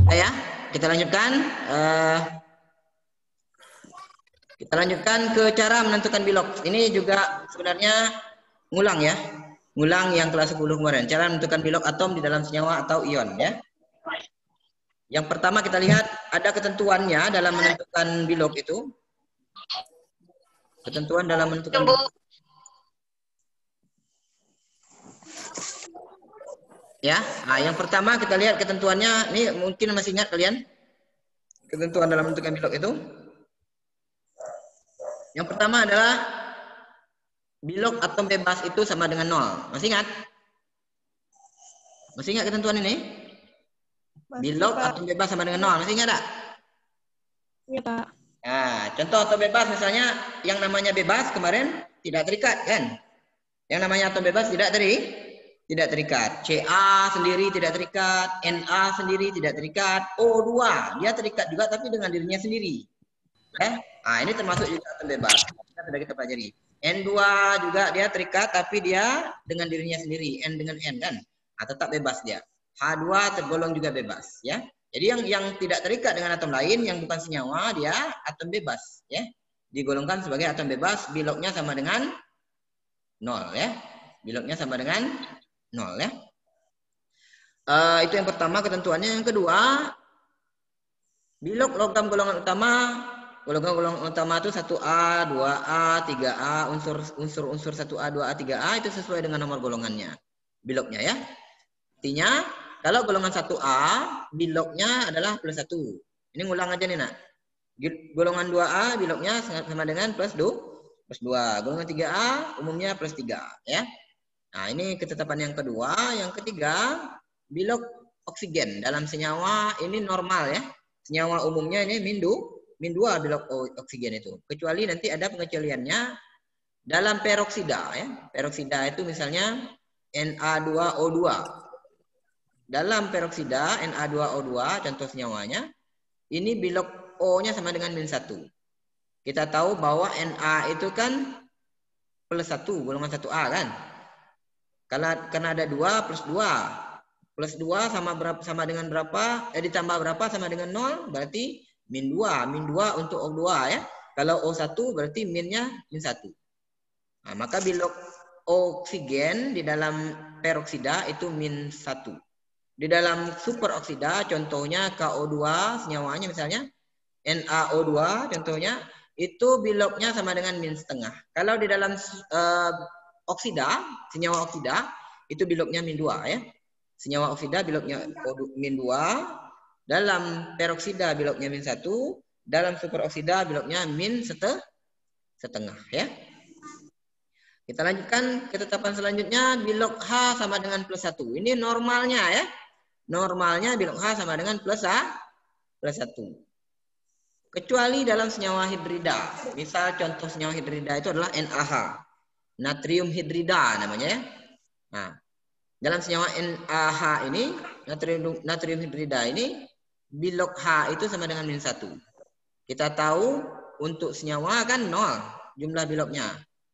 Ya, kita lanjutkan. Kita lanjutkan ke cara menentukan bilog. Ini juga sebenarnya ngulang ya. Ngulang yang kelas 10 kemarin. Cara menentukan bilog atom di dalam senyawa atau ion ya. Yang pertama kita lihat ada ketentuannya dalam menentukan bilog itu. Ketentuan dalam menentukan bilog. Ya, nah, yang pertama kita lihat ketentuannya. Ini mungkin masih ingat kalian ketentuan dalam menentukan bilog itu. Yang pertama adalah bilog atom bebas itu sama dengan 0. Masih ingat? Masih ingat ketentuan ini? Bilog atom bebas sama dengan 0. Masih ingat tak? Iya, Pak. Nah, contoh atom bebas misalnya yang namanya bebas kemarin tidak terikat kan? Yang namanya atom bebas tidak terikat. Ca sendiri tidak terikat, Na sendiri tidak terikat, O2 dia terikat juga tapi dengan dirinya sendiri. Nah, ini termasuk juga atom bebas. Sudah kita pelajari. N2 juga dia terikat tapi dia dengan dirinya sendiri, N dengan N kan? Nah, tetap bebas dia. H2 tergolong juga bebas ya. Jadi yang tidak terikat dengan atom lain yang bukan senyawa dia atom bebas ya. Digolongkan sebagai atom bebas, bilognya sama dengan 0 ya. Bilognya sama dengan 0 ya. Itu yang pertama ketentuannya. Yang kedua, bilog logam golongan utama. Golongan utama itu 1A, 2A, 3A, unsur 1A, 2A, 3A itu sesuai dengan nomor golongannya. Bilognya ya. Artinya kalau golongan 1A, bilognya adalah +1. Ini ngulang aja nih nak. Golongan 2A bilognya sama dengan +2. Golongan 3A umumnya +3 ya. Nah, ini ketetapan yang kedua. Yang ketiga, bilog oksigen dalam senyawa ini normal ya. Senyawa umumnya ini min 2 bilog oksigen itu. Kecuali nanti ada pengecualiannya dalam peroksida ya. Peroksida itu misalnya Na2O2. Dalam peroksida Na2O2 contoh senyawanya ini bilog O-nya sama dengan -1. Kita tahu bahwa Na itu kan +1 golongan 1A kan. Karena ada 2 + 2. +2 sama dengan berapa? Ditambah berapa sama dengan 0? Berarti -2. -2 untuk O2 ya. Kalau O1 berarti minnya -1. Nah, maka bilog oksigen di dalam peroksida itu -1. Di dalam superoksida contohnya KO2 senyawanya misalnya NaO2 contohnya itu bilognya sama dengan -1/2. Kalau di dalam oksida, senyawa oksida itu bilognya -2 ya. Senyawa oksida bilognya -2, dalam peroksida bilognya -1, dalam superoksida bilognya -1/2 ya. Kita lanjutkan ketetapan selanjutnya bilog H sama dengan +1. Ini normalnya ya. Normalnya bilog H sama dengan +1. Kecuali dalam senyawa hidrida. Misal contoh senyawa hidrida itu adalah NaH. Natrium hidrida namanya ya. Nah, dalam senyawa NaH ini, natrium hidrida ini, bilog H itu sama dengan -1. Kita tahu untuk senyawa kan 0 jumlah bilognya.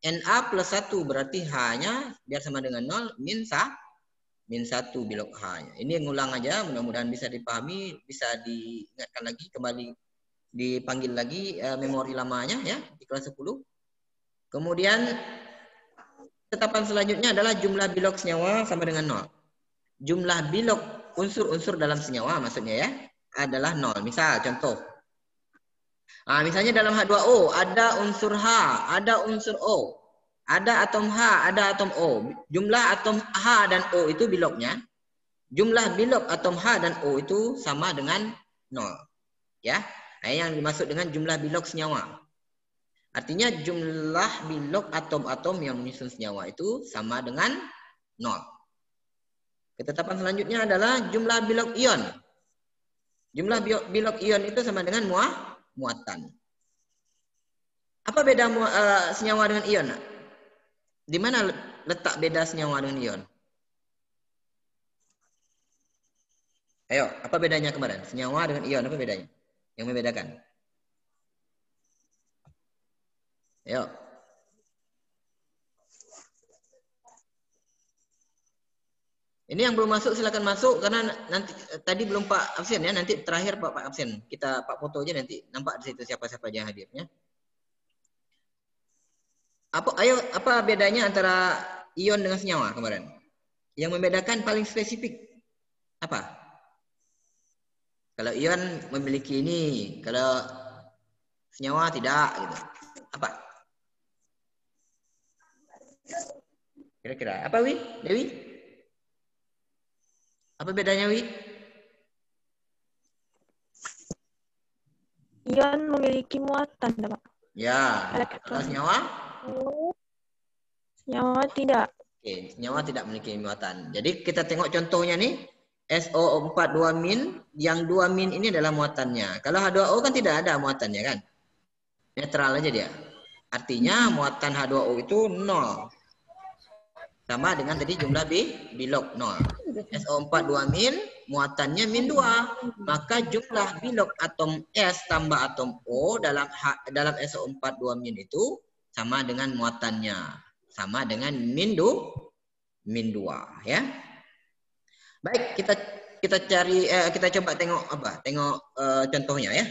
Na +1 berarti H-nya biar sama dengan 0, -1 bilog H-nya. Ini ngulang aja, mudah-mudahan bisa dipahami, bisa diingatkan lagi, kembali dipanggil lagi memori lamanya ya di kelas 10. Kemudian ketetapan selanjutnya adalah jumlah bilog senyawa sama dengan 0. Jumlah bilog unsur-unsur dalam senyawa maksudnya ya adalah 0. Misal contoh. Nah, misalnya dalam H2O ada unsur H, ada unsur O. Ada atom H, ada atom O. Jumlah atom H dan O itu bilognya. Jumlah bilog atom H dan O itu sama dengan 0. Ya. Nah, yang dimaksud dengan jumlah bilog senyawa. Artinya jumlah bilog atom-atom yang menyusun senyawa itu sama dengan 0. Ketetapan selanjutnya adalah jumlah bilog ion. Jumlah bilog ion itu sama dengan muatan. Apa beda senyawa dengan ion? Di mana letak beda senyawa dengan ion? Ayo, apa bedanya kemarin? Senyawa dengan ion, apa bedanya? Yang membedakan? Ayo. Ini yang belum masuk silakan masuk karena nanti tadi belum Pak absen ya, nanti terakhir Pak absen. Kita Pak foto aja nanti nampak di situ siapa-siapa aja hadirnya. Apa bedanya antara ion dengan senyawa kemarin? Yang membedakan paling spesifik apa? Kalau ion memiliki ini, kalau senyawa tidak gitu. Apa? Kira-kira apa Wi? Dewi? Apa bedanya Wi? Ion memiliki muatan, Pak. Ya, kalau senyawa? Senyawa tidak. Oke, senyawa tidak memiliki muatan. Jadi kita tengok contohnya nih, SO4 2-min, yang 2-min ini adalah muatannya. Kalau H2O kan tidak ada muatannya kan? Netral aja dia. Artinya muatan H2O itu 0. Sama dengan tadi jumlah bilog 0. SO4 2-min, muatannya min 2. Maka jumlah bilog atom S tambah atom O dalam SO4 2-min itu sama dengan muatannya. Sama dengan min 2 ya. Baik, kita coba tengok contohnya ya.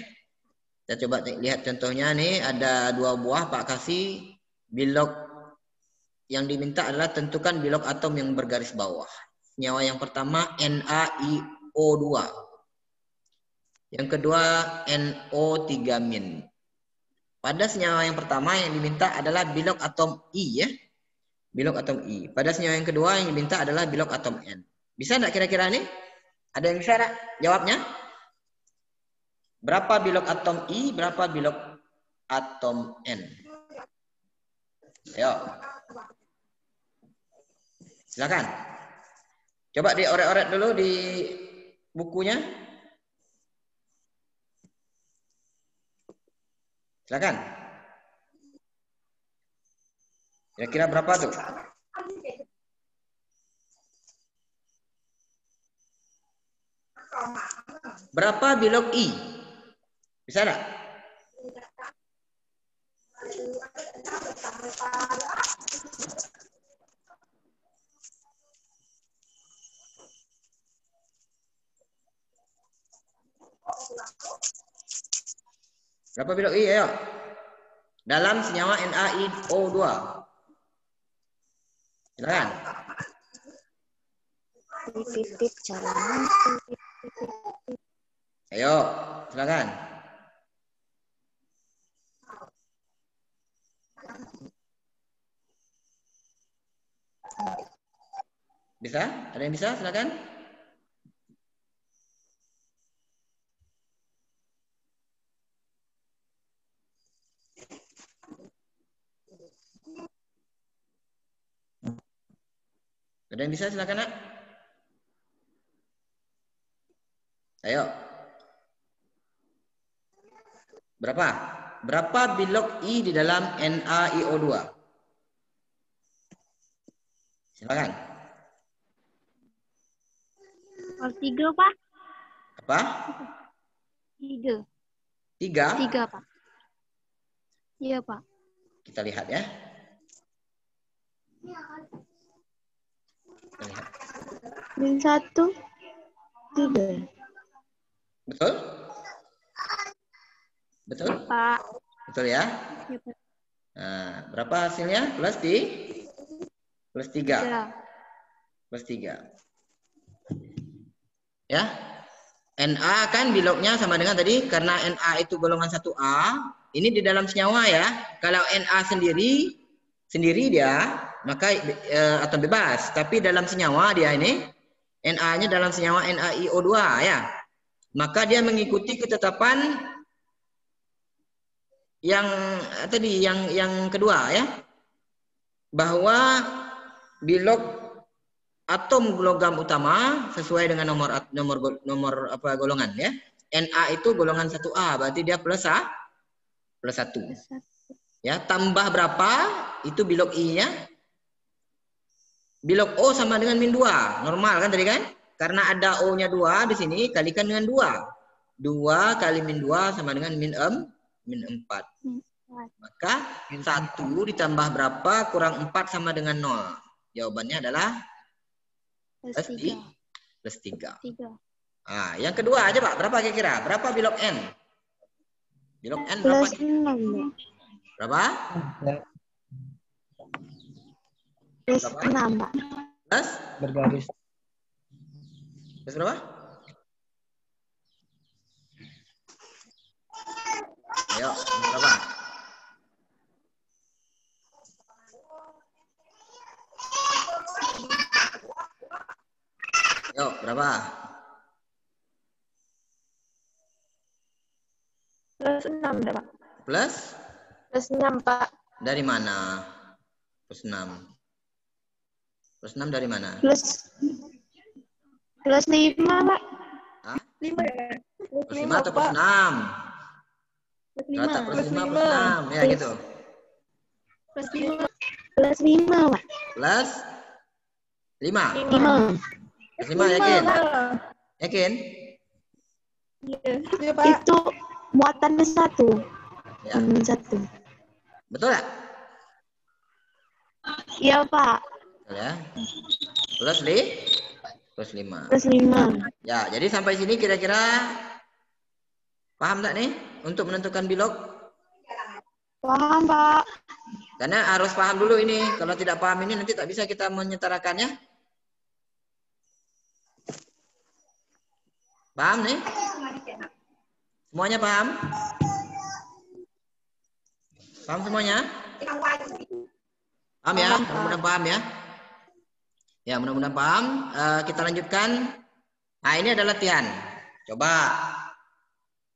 Kita coba lihat contohnya nih, ada 2 buah Pak kasih bilog yang diminta adalah tentukan bilog atom yang bergaris bawah. Senyawa yang pertama NaIO2. Yang kedua NO3-min. Pada senyawa yang pertama yang diminta adalah bilog atom I ya. Bilog atom I. Pada senyawa yang kedua yang diminta adalah bilog atom N. Bisa enggak kira-kira nih? Ada yang bisa enggak jawabnya? Berapa bilog atom I, berapa bilog atom N? Ayo. Silakan. Coba dioret-oret dulu di bukunya. Silakan. Kira-kira berapa tuh? Berapa bilog I? Bisa enggak? Berapa bilog I? Ayo. Dalam senyawa NaIO2. Silakan. Ayo, silakan. Bisa? Ada yang bisa? Silakan. Ada yang bisa? Silakan, Nak. Ayo. Berapa? Berapa bilog I di dalam NaIO2? Silakan. 3, Pak. Apa? 3. 3? 3, Pak. Iya, Pak. Kita lihat ya. Kita lihat. Min 1, 3. Betul? Betul? Pak. Betul ya? Iya, Pak. Nah, berapa hasilnya? Plus 3. Plus 3. Ya. Na kan bilognya sama dengan tadi, karena Na itu golongan 1A, ini di dalam senyawa ya. Kalau Na sendiri dia, maka atom bebas. Tapi dalam senyawa dia ini, Na-nya dalam senyawa NaIO2 ya. Maka dia mengikuti ketetapan yang tadi yang kedua ya. Bahwa bilog atom logam utama sesuai dengan nomor apa golongan ya. Na itu golongan 1A, berarti dia plus 1. Ya, tambah berapa? Itu bilog I-nya. Bilog O sama dengan min 2. Normal kan tadi kan? Karena ada O-nya 2 di sini, kalikan dengan 2. 2 kali min 2 sama dengan min 4. Maka 1 ditambah berapa kurang 4 sama dengan 0. Jawabannya adalah Plus 3. Plus 3. 3. Nah, yang kedua aja Pak, berapa kira-kira? Berapa bilog N? Bilog N berapa? Plus 6, Pak. Berapa? Plus Berapa? 6, Pak. Plus? Bergaris. Plus berapa? Ayo, berapa? Ayo, berapa? Plus 6, Pak. Plus? Plus 6, Pak. Dari mana? Plus 6. Plus 6 dari mana? Plus 5, Pak. Hah? 5 ya? Plus 5 atau plus 6? Plus Kalau tak 5. plus 5, plus 6. Ya gitu. Plus 5. Plus 5, Pak. Plus 5. 5. Plus 5 yakin? Yakin? Iya, Pak. Itu muatannya 1. Ya. 1. Betul tak? Iya, Pak. Betul ya. Plus 5. Plus 5. Ya, jadi sampai sini kira-kira paham tak nih untuk menentukan bilog? Paham, Pak. Karena harus paham dulu ini. Kalau tidak paham ini nanti tak bisa kita menyetarakannya. Paham nih? Semuanya paham? Paham semuanya? Paham ya? Mudah-mudahan paham ya. Ya, mudah-mudahan paham. Kita lanjutkan. Nah, ini adalah latihan. Coba.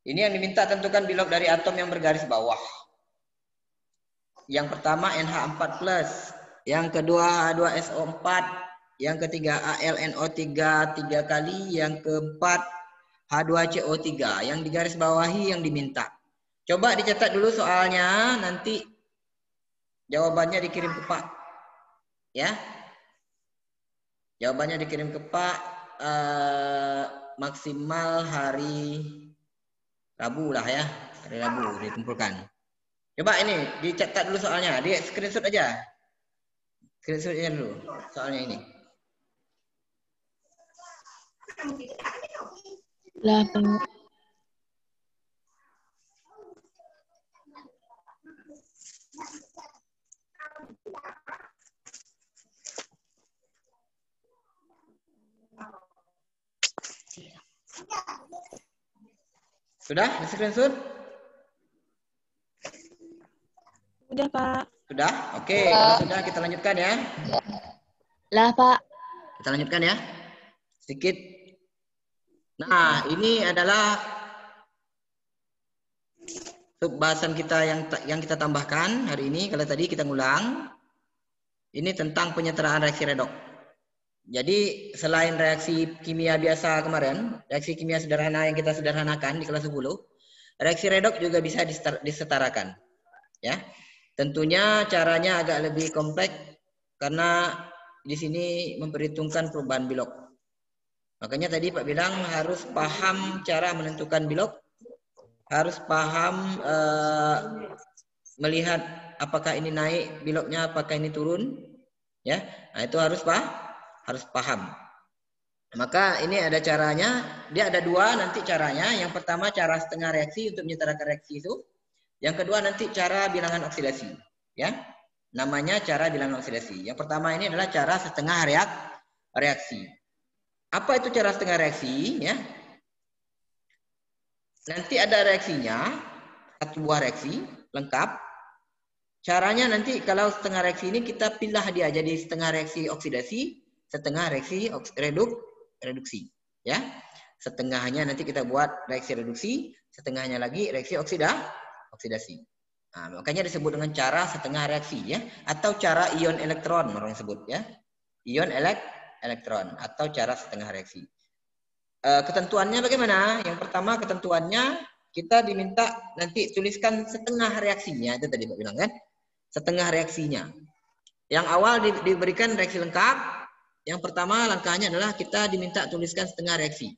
Ini yang diminta tentukan bilog dari atom yang bergaris bawah. Yang pertama NH4+, yang kedua H2SO4, yang ketiga AlNO3 3 kali, yang keempat H2CO3. Yang digaris bawahi yang diminta. Coba dicatat dulu soalnya, nanti jawabannya dikirim ke Pak. Ya. Jawabannya dikirim ke Pak maksimal hari Rabu lah ya. Hari Rabu dikumpulkan. Coba ini dicatat dulu soalnya, di screenshot aja. Screenshotnya dulu soalnya ini. 8. Sudah di screenshot? Udah, Pak. Sudah? Oke, kalau sudah kita lanjutkan ya. Lah, Pak. Kita lanjutkan ya. Sedikit. Nah, ini adalah bahasan kita yang kita tambahkan hari ini. Kalau tadi kita ngulang. Ini tentang penyetaraan reaksi redoks. Jadi selain reaksi kimia biasa kemarin, reaksi kimia sederhana yang kita sederhanakan di kelas 10, reaksi redoks juga bisa disetarakan. Ya. Tentunya caranya agak lebih kompleks karena di sini memperhitungkan perubahan bilog. Makanya tadi Pak bilang harus paham cara menentukan bilog, harus paham melihat apakah ini naik bilognya, apakah ini turun, ya. Nah, itu harus paham. Maka ini ada caranya, dia ada dua nanti caranya. Yang pertama cara setengah reaksi untuk menyetarakan reaksi itu. Yang kedua nanti cara bilangan oksidasi, ya. Namanya cara bilangan oksidasi. Yang pertama ini adalah cara setengah reaksi. Apa itu cara setengah reaksi, ya? Nanti ada reaksinya, satu buah reaksi lengkap. Caranya nanti kalau setengah reaksi ini kita pilih dia jadi setengah reaksi oksidasi, setengah reaksi reduksi, ya. Setengahnya nanti kita buat reaksi reduksi, setengahnya lagi reaksi oksidasi. Nah, makanya disebut dengan cara setengah reaksi, ya, atau cara ion elektron orang sebut, ya. Ion elektron atau cara setengah reaksi. Ketentuannya bagaimana? Yang pertama ketentuannya kita diminta nanti tuliskan setengah reaksinya, itu tadi Pak bilang kan? Setengah reaksinya. Yang awal diberikan reaksi lengkap. Yang pertama langkahnya adalah kita diminta tuliskan setengah reaksi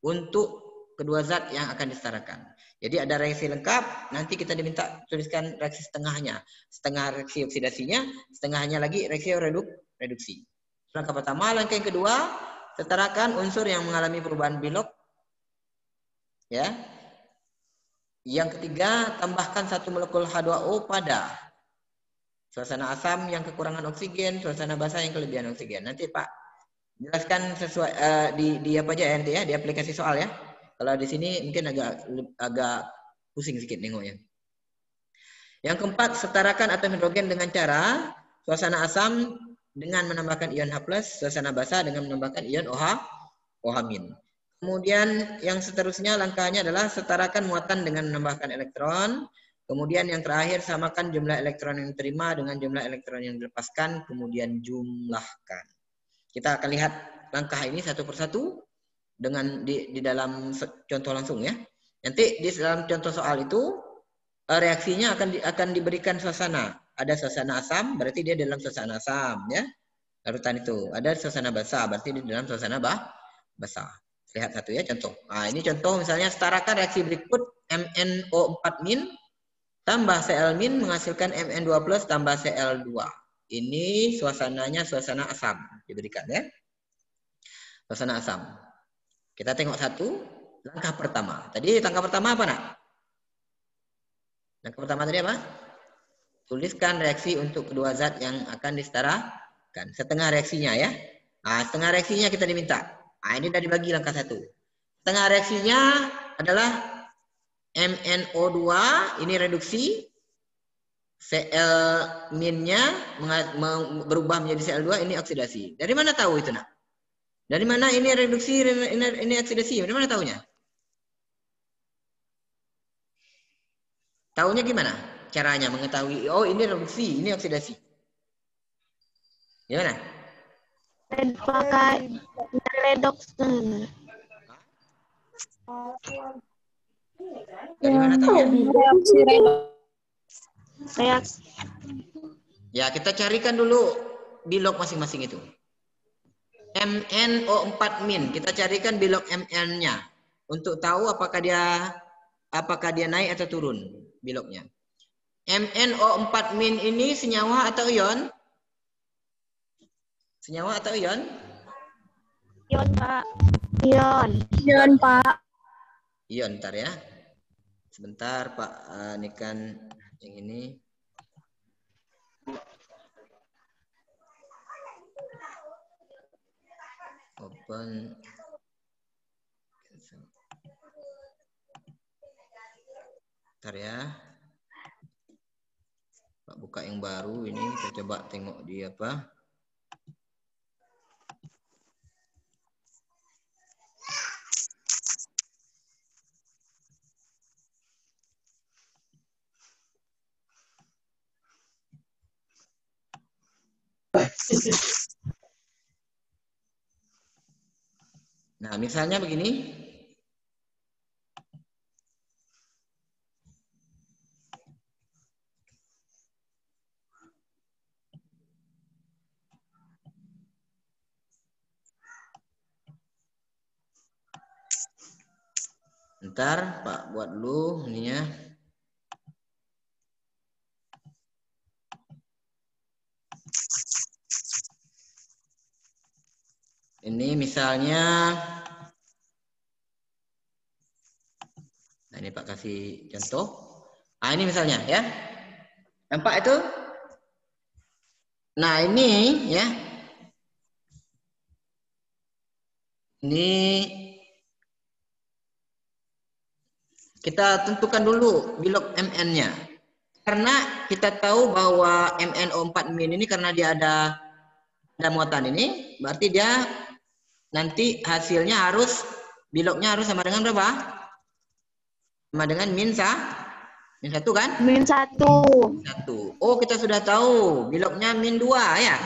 untuk kedua zat yang akan disetarakan. Jadi ada reaksi lengkap, nanti kita diminta tuliskan reaksi setengahnya. Setengah reaksi oksidasinya, setengahnya lagi reaksi reduksi. Langkah pertama. Langkah yang kedua, setarakan unsur yang mengalami perubahan Bilog. Ya. Yang ketiga, tambahkan 1 molekul H2O pada suasana asam yang kekurangan oksigen, suasana basah yang kelebihan oksigen. Nanti Pak jelaskan sesuai di apa aja ya nanti ya, di aplikasi soal ya. Kalau di sini mungkin agak pusing sedikit nengoknya. Yang keempat, setarakan atom hidrogen dengan cara suasana asam dengan menambahkan ion H+, suasana basah dengan menambahkan ion OH-. Kemudian yang seterusnya langkahnya adalah setarakan muatan dengan menambahkan elektron. Kemudian yang terakhir, samakan jumlah elektron yang diterima dengan jumlah elektron yang dilepaskan, kemudian jumlahkan. Kita akan lihat langkah ini satu persatu dengan di dalam contoh langsung ya. Nanti di dalam contoh soal itu reaksinya akan diberikan suasana. Ada suasana asam, berarti dia dalam suasana asam ya. Larutan itu. Ada suasana basah, berarti di dalam suasana basah. Lihat satu ya contoh. Nah, ini contoh misalnya setarakan reaksi berikut MnO4- tambah Cl- menghasilkan Mn2+ tambah Cl2. Ini suasananya suasana asam diberikan ya. Suasana asam. Kita tengok satu langkah pertama. Tadi langkah pertama apa nak? Langkah pertama tadi apa? Tuliskan reaksi untuk kedua zat yang akan disetarakan. Setengah reaksinya ya. Nah, setengah reaksinya kita diminta. Nah, ini sudah dibagi langkah satu. Setengah reaksinya adalah MnO2, ini reduksi. Cl-nya berubah menjadi Cl2, ini oksidasi. Dari mana tahu itu nak? Dari mana ini reduksi, ini oksidasi? Dari mana tahunya? Tahunya gimana? Caranya mengetahui, oh ini reduksi, ini oksidasi. Gimana? Pakai redox. Dari mana tahunya? Reaksi. Ya, kita carikan dulu Bilog masing-masing itu. MnO4-, kita carikan Bilog Mn-nya untuk tahu apakah dia naik atau turun Bilognya. MnO4- ini senyawa atau ion? Senyawa atau ion? Ion, Pak. Ion. Ion, Pak. Ion, ntar ya. Sebentar, Pak. Ini kan yang ini. Open. Ntar ya. Pak buka yang baru ini. Kita coba tengok di apa. Nah, misalnya begini. Ntar Pak buat dulu ininya. Ini misalnya, nah ini Pak kasih contoh. Nah ini misalnya ya, nampak itu? Nah ini ya, ini kita tentukan dulu Bilog Mn-nya. Karena kita tahu bahwa MnO4- ini karena dia ada muatan ini, berarti dia nanti hasilnya harus Bilognya harus sama dengan berapa? Sama dengan -1 kan? -1. Oh, kita sudah tahu Bilognya -2 ya.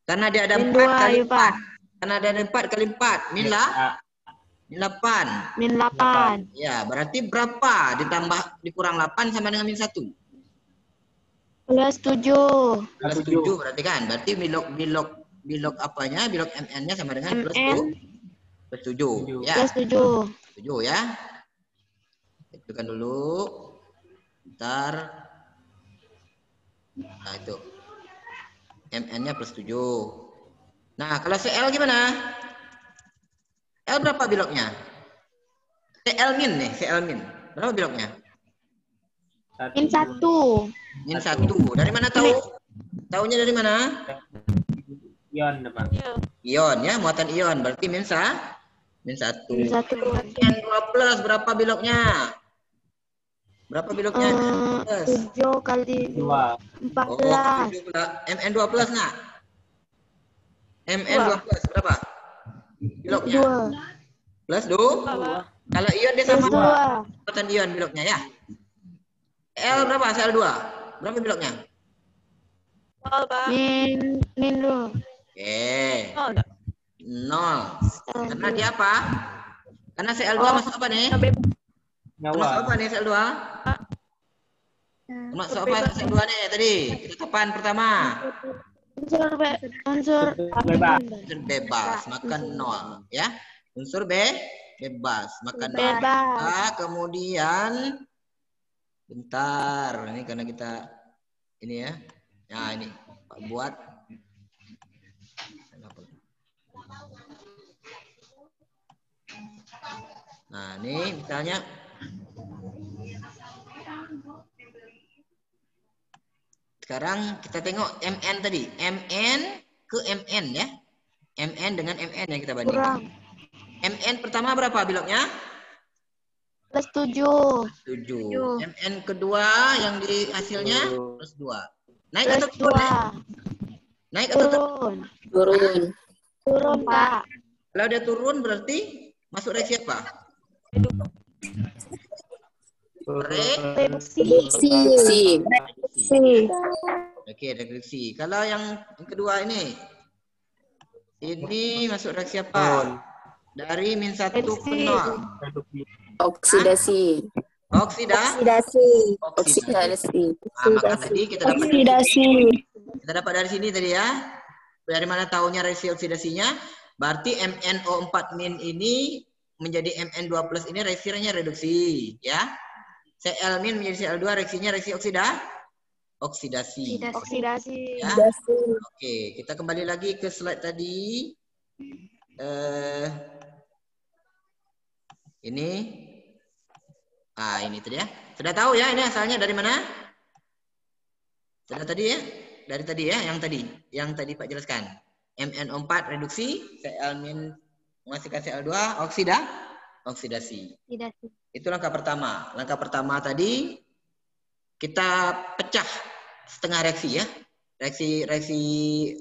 Karena dia ada 4 -2, kali ya, Pak. 4. Karena ada 4 kali 4, -8. -8. Ya, berarti berapa dikurang 8 sama dengan -1? +7. +7 berarti kan. Berarti Bilog apanya? Bilog Mn-nya sama dengan +7. Ya. +7 ya. Itukan dulu. Bentar. Nah, itu. Mn-nya +7. Nah, kalau Cl gimana? L berapa biloknya? Cl min nih, Cl min. Berapa biloknya? Min 1. Min 1. Dari mana tahu? Tahunya dari mana? Ion, Pak. Ion ya, muatan ion. Berarti min 1. Min 1. N2+ berapa biloknya? Berapa biloknya? 7 kali 2. 14. Mn2+ nak? Mn2+ berapa? Biloknya? 2. Plus 2. Kalau ion dia Plus sama 2. muatan ion biloknya ya. L berapa? Cl2. Berapa biloknya? Min 2. Oke. 0. Karena dia apa? Karena Cl2 masuk apa nih? Masuk apa nih Cl2? Masuk apa Cl2 nih tadi? Ketetapan pertama. Unsur Bebas, maka 0 ya. Unsur bebas, maka 0. bebas. Nah, kemudian bentar, ini karena kita ini ya. Nah, ini Pak buat. Nah, ini misalnya sekarang kita tengok MN tadi. MN ke MN ya. MN dengan MN yang kita bandingkan. Kurang. MN pertama berapa biloknya? Plus 7. 7. MN kedua yang di hasilnya plus 2. Naik Plus atau turun? 2. Naik atau turun? Turun. Turun, Pak. Kalau dia turun berarti masuk reaksi apa? Reduksi. Oke, reduksi. Kalau yang kedua ini masuk reaksi apa? Dari min 1 ke 0. Oksidasi. Oksidasi. Nah, maka tadi kita dapat dari sini tadi ya. Dari mana tahunya reaksi oksidasinya? Berarti MnO4- ini menjadi Mn2+ ini reaksinya reduksi, ya. Cl- menjadi Cl2 reaksinya reaksi oksidasi. Ya. Oke, kita kembali lagi ke slide tadi. Ini tadi ya. Sudah tahu ya ini asalnya dari mana? Sudah tadi ya? Dari tadi ya, yang tadi Pak jelaskan. MnO4 reduksi, Cl- menghasilkan Cl2 oksidasi. Itu langkah pertama. Langkah pertama tadi kita pecah setengah reaksi ya. Reaksi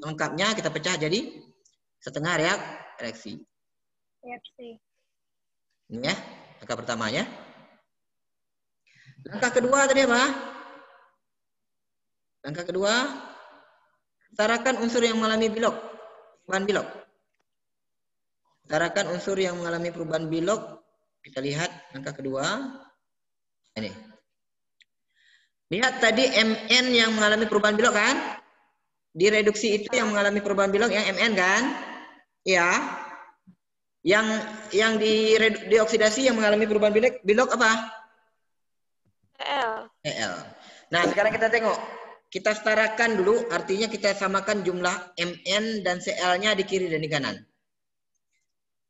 lengkapnya kita pecah jadi setengah reaksi. Ini ya, langkah pertama ya. Langkah kedua tadi apa? Langkah kedua, setarakan unsur yang mengalami perubahan bilok. Setarakan unsur yang mengalami perubahan bilok. Kita lihat langkah kedua. Ini. Lihat tadi Mn yang mengalami perubahan bilok kan? Di reduksi itu yang mengalami perubahan bilok yang Mn kan? Ya. Yang di oksidasi yang mengalami perubahan bilok apa? Cl. Nah, sekarang kita tengok. Kita setarakan dulu, artinya kita samakan jumlah Mn dan Cl-nya di kiri dan di kanan.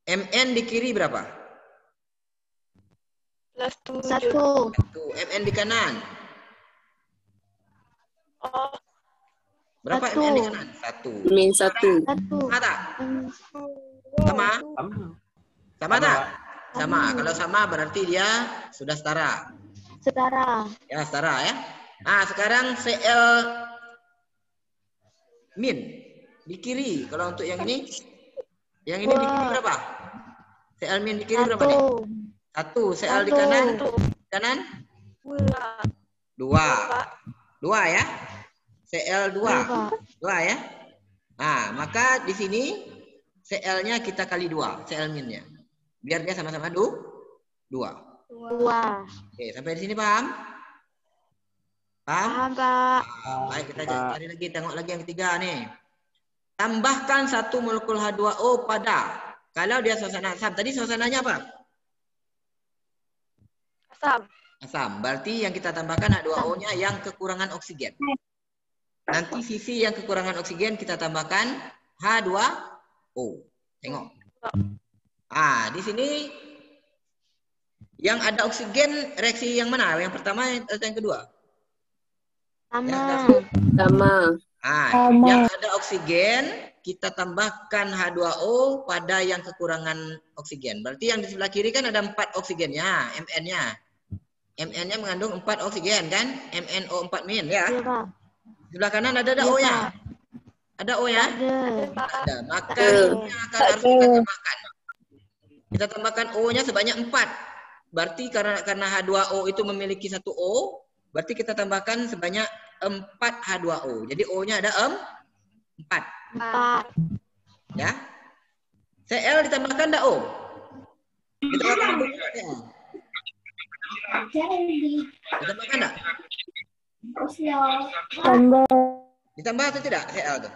Mn di kiri berapa? Plus 1. Mn di kanan. Berapa 1. Mn di kanan? 1. Min 1. Sama tak? Sama? Sama tak? Sama. Kalau sama berarti dia sudah setara. Setara. Ya, setara ya. Nah, sekarang Cl min di kiri. Kalau untuk yang ini di kiri berapa? Cl min di kiri berapa nih? 1. Cl di kanan? Kanan? 2. 2 ya. Cl 2 ya. Nah, maka di sini Cl-nya kita kali 2, Cl min-nya. Biar dia sama-sama 2. 2. Oke, sampai di sini paham? Paham, Pak. Baik, kita cari lagi, tengok lagi yang ketiga nih. Tambahkan 1 molekul H2O pada, kalau dia suasana asam. Tadi suasananya apa? Asam. Berarti yang kita tambahkan H2O-nya yang kekurangan oksigen. Nanti sisi yang kekurangan oksigen kita tambahkan H2O. O. Tengok. Ah, di sini yang ada oksigen reaksi yang mana? Yang pertama atau yang kedua? Sama. Sama. Yang ada oksigen kita tambahkan H2O pada yang kekurangan oksigen. Berarti yang di sebelah kiri kan ada 4 oksigennya, Mn-nya. Mn-nya mengandung 4 oksigen kan? MnO4 min ya. Iya, Pak. Sebelah kanan ada Iya, O-nya. Pak. Ada O ya? Ada. Ada. Maka ini akan harus kita tambahkan. Kita tambahkan O-nya sebanyak 4. Berarti karena H2O itu memiliki 1 O, berarti kita tambahkan sebanyak 4 H2O. Jadi O-nya ada 4. 4. Ya. Cl ditambahkan enggak O? Ditambahkan Cl. Ditambahkan enggak? Tambah. Ditambah atau tidak Cl itu?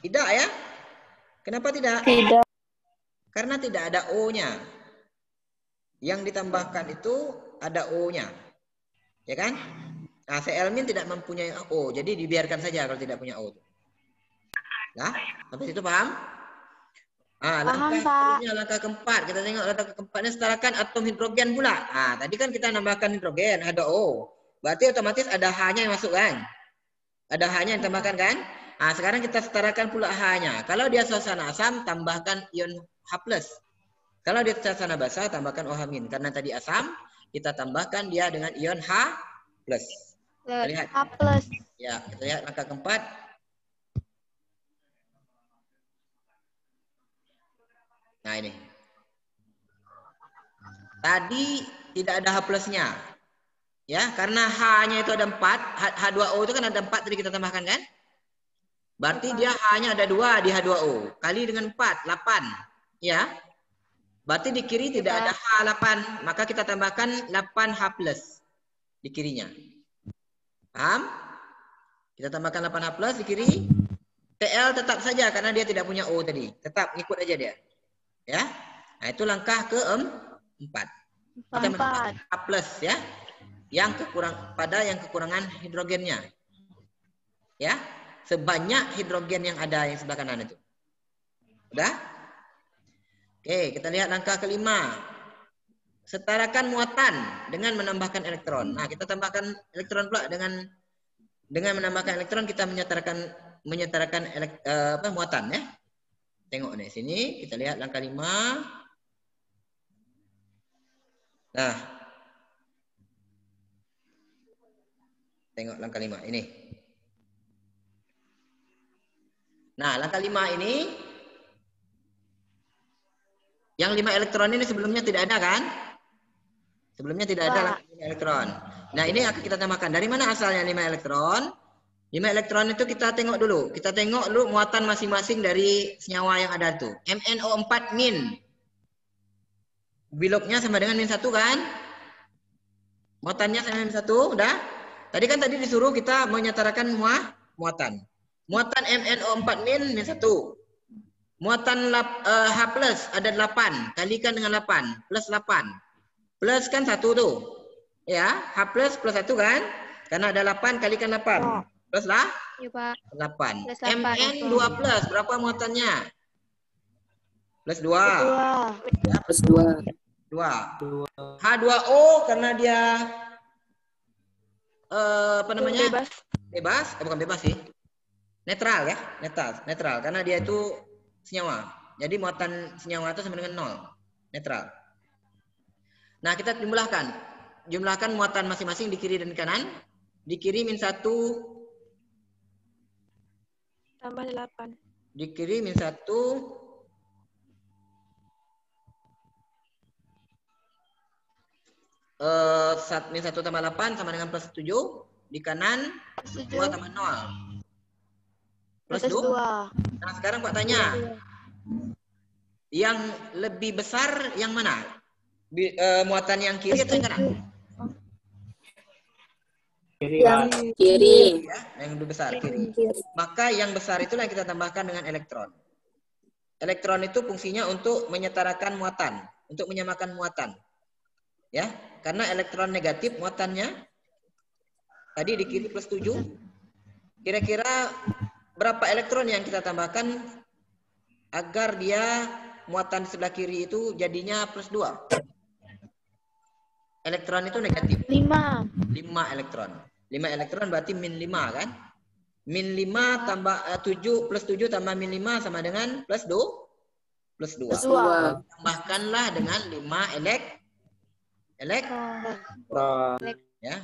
Tidak ya? Kenapa tidak? Tidak. Karena tidak ada O-nya. Yang ditambahkan itu ada O-nya. Ya kan? Nah, Cl- tidak mempunyai O. Jadi dibiarkan saja kalau tidak punya O. Nah, sampai situ paham? Paham, Pak. Langkah keempat. Kita tengok langkah keempatnya setarakan atom hidrogen pula. Tadi kan kita nambahkan hidrogen, ada O. Berarti otomatis ada H-nya yang masuk kan? Ada H-nya yang ditambahkan kan? Sekarang kita setarakan pula H-nya. Kalau dia suasana asam, tambahkan ion H+. Kalau dia suasana basa, tambahkan OH-. Karena tadi asam, kita tambahkan dia dengan ion H+. Kita lihat. H+. Ya, kita lihat langkah keempat. Nah ini. Tadi tidak ada H+-nya. Ya, karena H-nya itu ada 4, H2O itu kan ada 4 tadi kita tambahkan kan? Berarti dia H-nya ada 2 di H2O. Kali dengan 4, 8. Ya. Berarti di kiri tidak ada H8, maka kita tambahkan 8H+ di kirinya. Paham? Kita tambahkan 8H+ di kiri. Cl tetap saja karena dia tidak punya O tadi. Tetap ikut aja dia. Ya. Nah, itu langkah keempat. Kita menambahkan H+ ya. Yang kekurangan hidrogennya. Ya. Sebanyak hidrogen yang ada yang sebelah kanan itu. Udah? Oke, kita lihat langkah kelima. Setarakan muatan dengan menambahkan elektron. Nah, kita tambahkan elektron pula dengan menambahkan elektron kita menyetarakan muatan ya. Tengok nih sini, kita lihat langkah 5. Nah. Tengok langkah 5 ini. Nah, langkah 5 ini yang 5 elektron ini sebelumnya tidak ada kan? Sebelumnya tidak ada 5 elektron. Nah, ini akan kita tambahkan. Dari mana asalnya 5 elektron? 5 elektron itu kita tengok dulu. Kita tengok dulu muatan masing-masing dari senyawa yang ada itu. MnO4 min. Biloknya sama dengan -1 kan? Muatannya sama dengan -1, udah? Tadi disuruh kita menyetarakan muatan. Muatan MnO4 min -1. Muatan H+ ada 8. Kalikan dengan 8. Plus 8. Plus kan 1 tuh. Ya, H+ plus 1 kan? Karena ada 8 kalikan 8. Plus lah? Iya, Pak. 8. Plus 8. Mn2+. Berapa muatannya? Plus 2. Ya, plus 2. 2. H2O karena dia apa namanya? Bebas. Bukan bebas sih. Netral ya. Netral. Karena dia itu senyawa. Jadi muatan senyawa itu sama dengan 0. Netral. Nah, kita jumlahkan. Jumlahkan muatan masing-masing di kiri dan kanan. Di kiri -1 Tambah 8. di kiri -1 -1 tambah 8 sama dengan plus 7. Di kanan 2 tambah 0. Plus 2. Nah, sekarang Pak tanya. Yang lebih besar yang mana? Muatan yang kiri atau yang kanan? Kiri. Kiri. Ya, yang lebih besar kiri. Maka yang besar itulah yang kita tambahkan dengan elektron. Elektron itu fungsinya untuk menyetarakan muatan, untuk menyamakan muatan. Ya, karena elektron negatif muatannya tadi di kiri plus 7. Kira-kira berapa elektron yang kita tambahkan agar dia muatan di sebelah kiri itu jadinya +2? Elektron itu negatif. 5. 5 elektron. 5 elektron berarti -5 kan? -5 tambah 7 + 7 tambah -5 sama dengan +2. Dua. Tambahkanlah dengan 5 ya,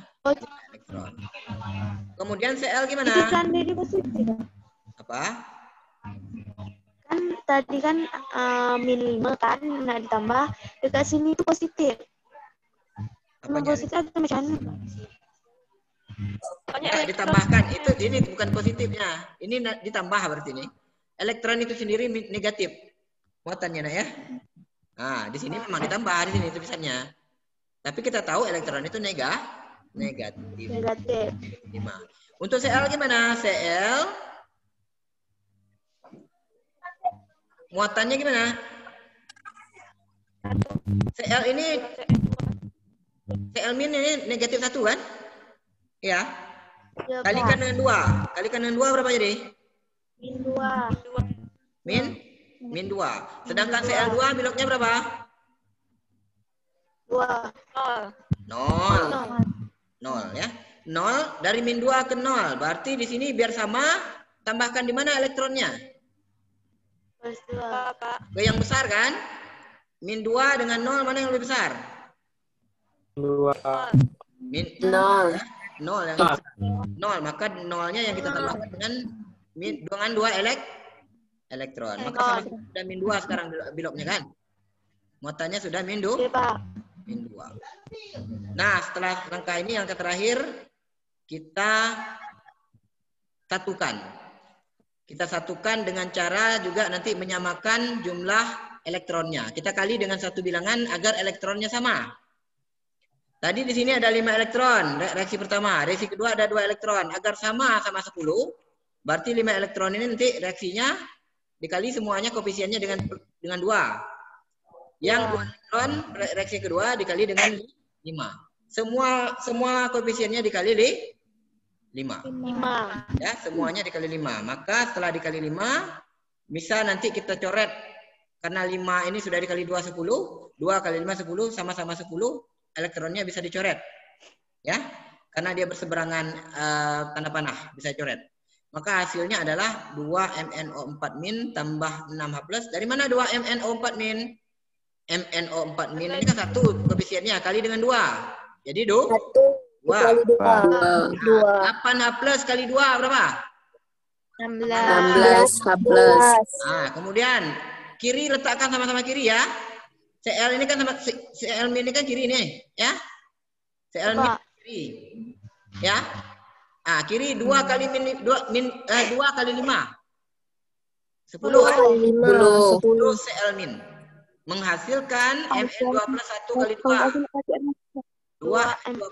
elektron. Kemudian Cl Itu gimana? sendiri positif. Apa? Kan tadi kan -5 kan, nah ditambah dekat sini itu positif. Emang Apanya? positif atau macam mana? Enggak ditambahkan. Itu ini bukan positifnya. Ini ditambah berarti ini. Elektron itu sendiri negatif muatannya nak ya. Nah, di sini memang ditambah di sini tulisannya. Tapi kita tahu elektron itu negatif. Negatif. 5. Untuk Cl gimana? Cl muatannya gimana? Cl ini Cl min ini negatif 1 kan? Ya. Ya, Kalikan dengan 2. Kalikan dengan 2 berapa jadi? -2. Min 2. Sedangkan Cl2 biloknya berapa? 2. 0 ya. 0 dari -2 ke 0. Berarti di sini biar sama tambahkan di mana elektronnya? +2. Ke yang besar kan? -2 dengan 0 mana yang lebih besar? 2. Nol. 0 yang besar. 0, maka 0-nya yang kita tambahkan dengan 2 elektron. Maka sama sudah -2 sekarang biloknya kan? Muatannya sudah -2. Oke, Pak. Nah, setelah langkah ini yang terakhir kita satukan. Kita satukan dengan cara juga nanti menyamakan jumlah elektronnya. Kita kali dengan satu bilangan agar elektronnya sama. Tadi di sini ada 5 elektron, reaksi pertama. Reaksi kedua ada 2 elektron. Agar sama 10, berarti 5 elektron ini nanti reaksinya dikali semuanya koefisiennya dengan 2. Yang 2 elektron reaksi kedua dikali dengan 5. Semua koefisiennya dikali 5. 5. Ya, semuanya dikali 5. Maka setelah dikali 5, bisa nanti kita coret. Karena 5 ini sudah dikali 2, 10. 2 kali 5, 10. Sama-sama 10. Elektronnya bisa dicoret. Ya, karena dia berseberangan tanda panah. Bisa coret. Maka hasilnya adalah 2MnO4- tambah 6H+. Dari mana 2MnO4-? MnO4- ini kan 1 koefisiennya kali dengan 2. Jadi 2. 8H+ kali 2 berapa? 16H+. Nah, kemudian kiri letakkan sama-sama kiri ya. Cl ini kan sama Cl min ini kan kiri nih, ya. Cl min kiri. Ya. Ah, kiri 2 kali 5. 10 kan? 10 Cl min. Menghasilkan Mn2+1 kali 2. 2N2+,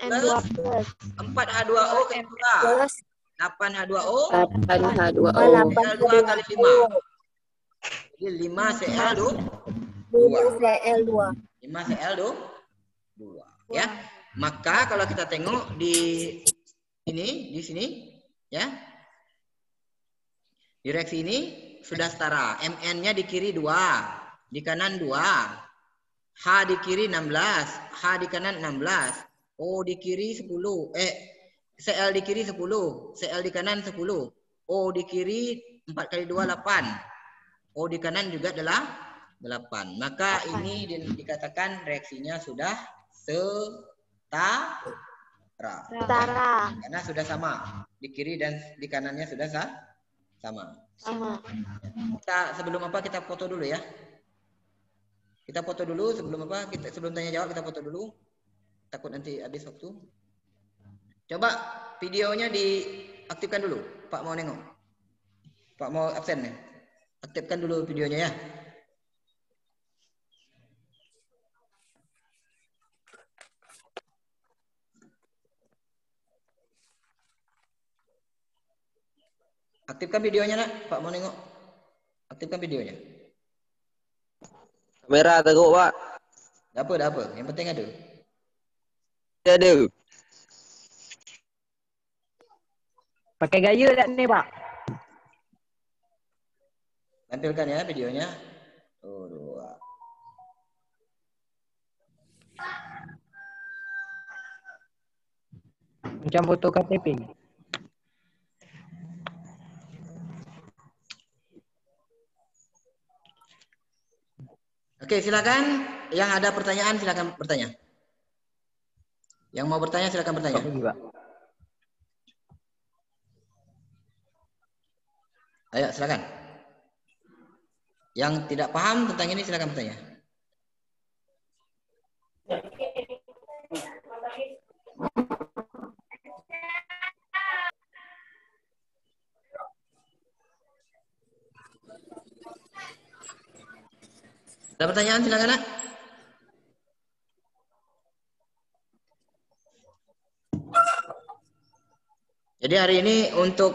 4H2O kali 2. 8H2O. 8H2O. Cl2 kali 5. Jadi 5 Cl2. 5 Cl2. Ya. Maka kalau kita tengok di sini ya. Di reaksi ini sudah setara. Mn-nya di kiri 2, di kanan 2. H di kiri 16, H di kanan 16. O di kiri 10. Cl di kiri 10, Cl di kanan 10. O di kiri 4 kali 2 8. O di kanan juga adalah 8. Maka ini dikatakan reaksinya sudah setara. Karena sudah sama. Di kiri dan di kanannya sudah sama. Kita sebelum kita foto dulu ya. Kita foto dulu sebelum sebelum tanya jawab kita foto dulu. Takut nanti habis waktu. Coba videonya diaktifkan dulu. Pak mau nengok. Pak mau absen nih. Aktifkan dulu videonya ya. Aktifkan videonya nak. Pak mau nengok. Aktifkan videonya. Kamera teruk, Pak. Dah apa. Yang penting ada. Ada. Pakai gaya tak ni, Pak? Tampilkan ya videonya. Tuh, 2. Macam foto KTP. Oke, silakan. Yang ada pertanyaan silakan bertanya. Yang mau bertanya silakan bertanya. Lagi, Pak. Ayo, silakan. Yang tidak paham tentang ini silakan bertanya. Ada pertanyaan silakan, Nak. Jadi hari ini untuk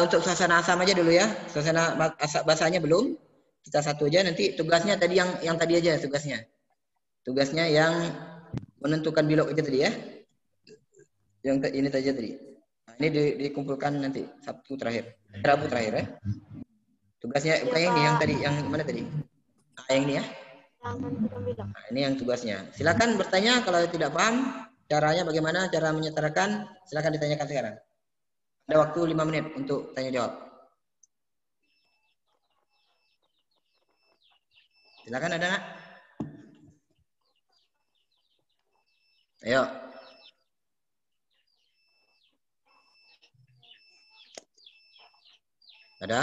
suasana asam aja dulu ya. Suasana bahasanya belum. Kita satu aja, nanti tugasnya tadi yang tadi aja tugasnya. Tugasnya yang menentukan bilog aja tadi ya. Yang ini saja tadi. Nah, ini dikumpulkan nanti Sabtu terakhir. Rabu terakhir ya. Tugasnya bukan yang ini, yang tadi, yang mana tadi? Nah, yang ini ya. Nah, ini yang tugasnya. Silakan bertanya kalau tidak paham caranya bagaimana cara menyetarakan, silakan ditanyakan sekarang. Ada waktu 5 menit untuk tanya jawab. Silakan, ada Nak? Ayo. Ada?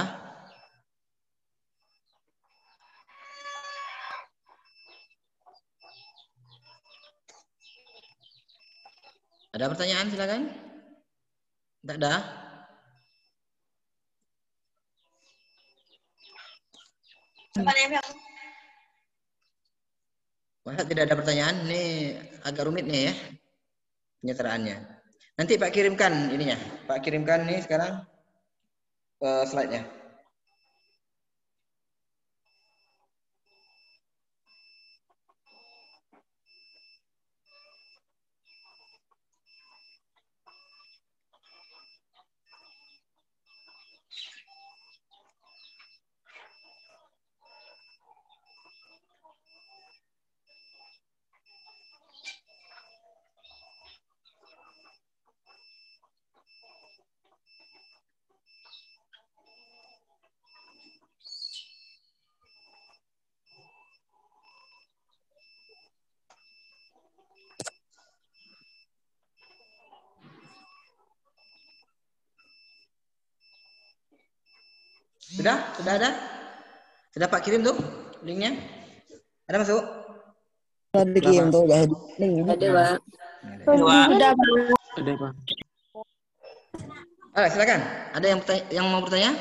Ada pertanyaan silakan? Tidak ada? Masa tidak ada pertanyaan? Ini agak rumit nih ya penyetaraannya. Nanti Pak kirimkan ininya. Pak kirimkan nih sekarang slide-nya. Sudah? Sudah ada? Sudah Pak kirim tuh linknya? Ada masuk? Ada dikirim tuh udah. Ada, Pak. Sudah, Pak. Ada, Pak. Silakan. Ada yang mau bertanya?